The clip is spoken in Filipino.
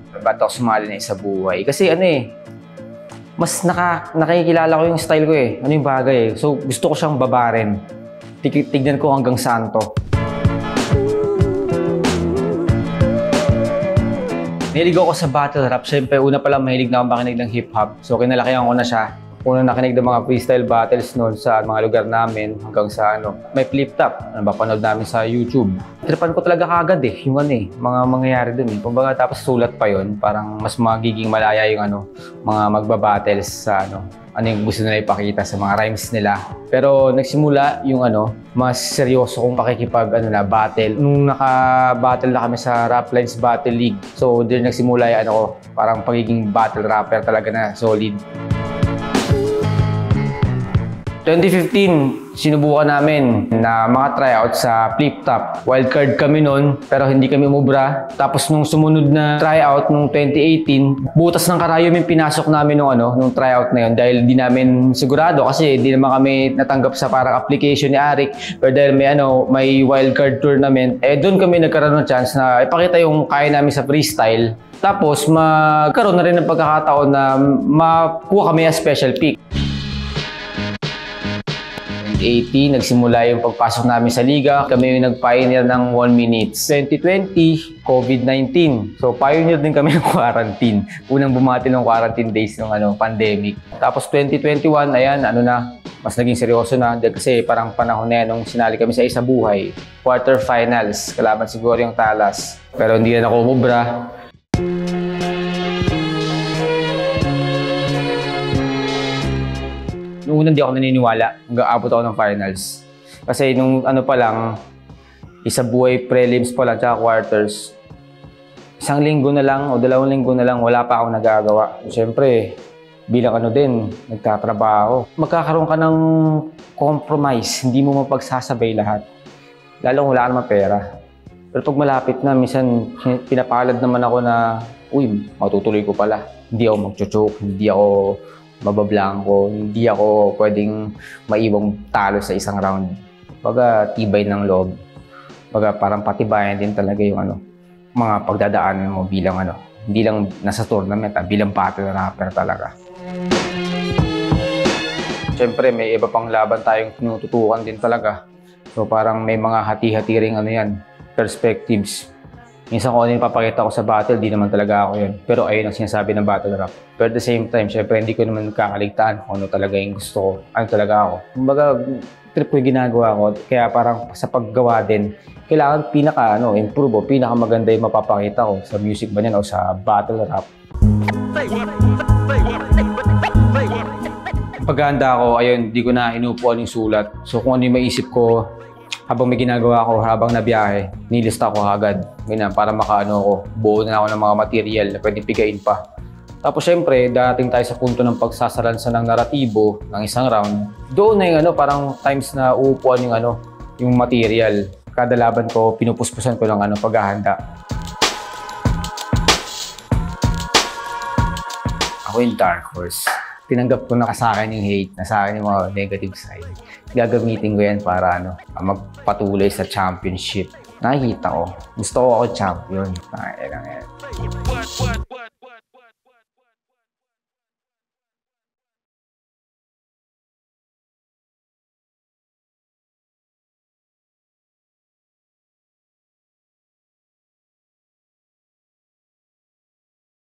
Ba't ako sumali na Isa Buhay? Kasi ano eh, mas nakikilala ko yung style ko eh. Ano yung bagay eh. So gusto ko siyang babarin. Tignan ko hanggang saan to. Mahilig ako sa battle rap. Siyempre, una pa lang mahilig na akong makinig ng hip-hop. So kinalakihan ko na siya. Unang nakinig ng mga freestyle battles noon sa mga lugar namin hanggang sa may flip top. Napapanood namin sa YouTube. Tripan ko talaga kagad eh, yung mga mangyayari dun eh. Kumbaga tapos sulat pa yon, parang mas magiging malaya yung mga magbabattles sa ano yung gusto nila ipakita sa mga rhymes nila. Pero nagsimula yung mas seryoso kong pakikipag battle. Nung naka-battle na kami sa Raplines Battle League. So doon nagsimula yung parang pagiging battle rapper talaga na solid. 2015, sinubukan namin na mga tryout sa flip top. Wildcard kami noon, pero hindi kami umubra. Tapos nung sumunod na tryout nung 2018, butas ng karayom yung pinasok namin nung tryout na yun dahil di namin sigurado kasi di naman kami natanggap sa parang application ni Arik. Pero dahil may wildcard tournament, doon kami nagkaroon ng chance na ipakita yung kaya namin sa freestyle. Tapos magkaroon na rin ng pagkakataon na makuha kami as special pick. 2018, nagsimula yung pagpasok namin sa liga. Kami yung nag-pioneer ng 1 minutes. 2020, COVID-19. So, pioneer din kami ng quarantine. Unang bumati ng quarantine days ng pandemic. Tapos 2021, ayan, mas naging seryoso na. Kasi parang panahon na yan nung sinali kami sa Isa Buhay. Quarterfinals, kalaban siguro yung Talas. Pero hindi na ako umubra. Noong unang di ako naniniwala hanggang abot ako ng finals. Kasi nung pa lang, Isa Buhay prelims pa lang, tsaka quarters. 1 linggo na lang o 2 linggo na lang, wala pa akong nagagawa. Siyempre, bilang din, nagtatrabaho. Magkakaroon ka ng compromise, hindi mo mapagsasabay lahat. Lalo wala ka naman pera. Pero pag malapit na, minsan pinapalad naman ako na, uy, matutuloy ko pala. Hindi ako magchuchok, hindi ako mabablangko, hindi ako pwedeng maiwang talo sa isang round. Baga tibay ng loob. Baga parang patibayan din talaga yung mga pagdadaanan mo bilang hindi lang nasa tournament, bilang battle rapper talaga. Siyempre may iba pang laban tayong tinututukan din talaga. So parang may mga hati-hati ring perspectives. Minsan kung ano yung papakita ko sa battle, di naman talaga ako yun. Pero ayun ang sinasabi ng battle rap. Pero at the same time, syempre hindi ko naman kakaligtaan kung ano talaga yung gusto ko. Ano talaga ako. Kumbaga, trip ko yung ginagawa ko. Kaya parang sa paggawa din, kailangan improve o pinakamaganda yung mapapakita ko sa music ba niyan o sa battle rap. Paghahanda ako, ayun, di ko na inupuan yung sulat. So kung ano yung maisip ko, habang may ginagawa ko, habang nabiyahe, nilista ko agad. Ganyan, para buo na ako ng mga material na pwedeng pigain pa. Tapos syempre, darating tayo sa punto ng pagsasalansa ng naratibo ng isang round. Doon na yung parang times na uupuan yung material. Kada laban ko, pinupuspusan ko ng paghahanda. Ako yung dark horse. Tinanggap ko na sa akin yung hate, na sa akin yung mga negative side. Gagamitin ko yan para magpatuloy sa championship. Nakikita ko. Gusto ko ako champion. Nakikita yan.